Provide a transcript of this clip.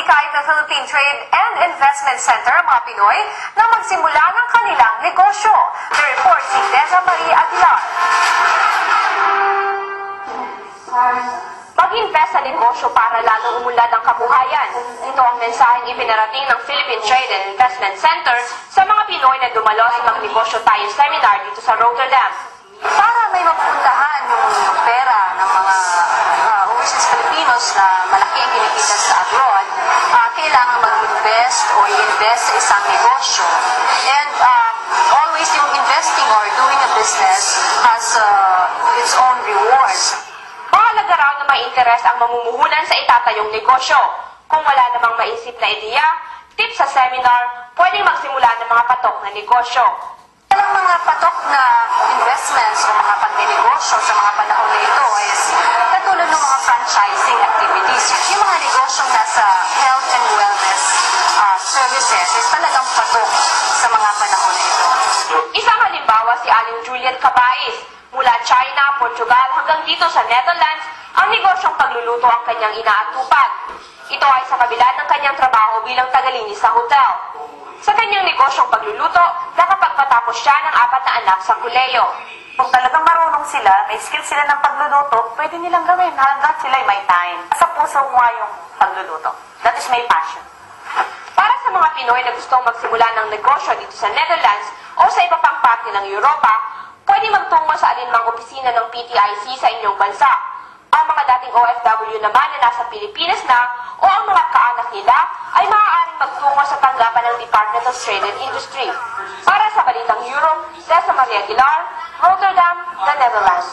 kahit ng Philippine Trade and Investment Center ang mga Pinoy na magsimula ng kanilang negosyo. May report si Deza Marie Aguilar. Mag-invest sa negosyo para lalong umunlad ang kabuhayan. Ito ang mensaheng ipinarating ng Philippine Trade and Investment Center sa mga Pinoy na dumalo sa Magnegosyo Tayo seminar dito sa Rotterdam. Para may mapuntahan yung pera ng mga overseas Filipinos na malaki ang kinikita sa abroad, kailangan mag-invest o i-invest sa isang negosyo. And always yung investing or doing a business has its own rewards. Mahalaga raw na may interes ang mamumuhunan sa itatayong negosyo. Kung wala namang maisip na ideya, tips sa seminar, pwedeng magsimula ng mga patok na negosyo. Ang mga patok na investments o mga pagnenegosyo sa mga panahon na ito is katulad ng mga franchising activities. Yung mga negosyong nasa health and wellness services is talagang patok sa mga panahon na ito. Isang halimbawa si Aling Juliet Cabais. Mula China, Portugal hanggang dito sa Netherlands, ang negosyong pagluluto ang kanyang inaatupag. Ito ay sa kabila ng kanyang trabaho bilang tagalinis sa hotel. Sa kanyang negosyong pagluluto, nakapagpatapos siya ng 4 na anak sa koleyo. Kung talagang marunong sila, may skill sila ng pagluluto, pwede nilang gawin hanggang sila ay may time. Sa puso mo yung pagluluto. That is my passion. Para sa mga Pinoy na gustong magsimula ng negosyo dito sa Netherlands o sa iba pang parte ng Europa, pwede magtungo sa alinmang opisina ng PTIC sa inyong bansa. Ang mga dating OFW naman na nasa Pilipinas na o ang mga kaanak nila ay maaaring magtungo sa tanggapan ng Department of Trade and Industry. Para sa Balitang Europe, Deza Marie Aguilar, Rotterdam, the Netherlands.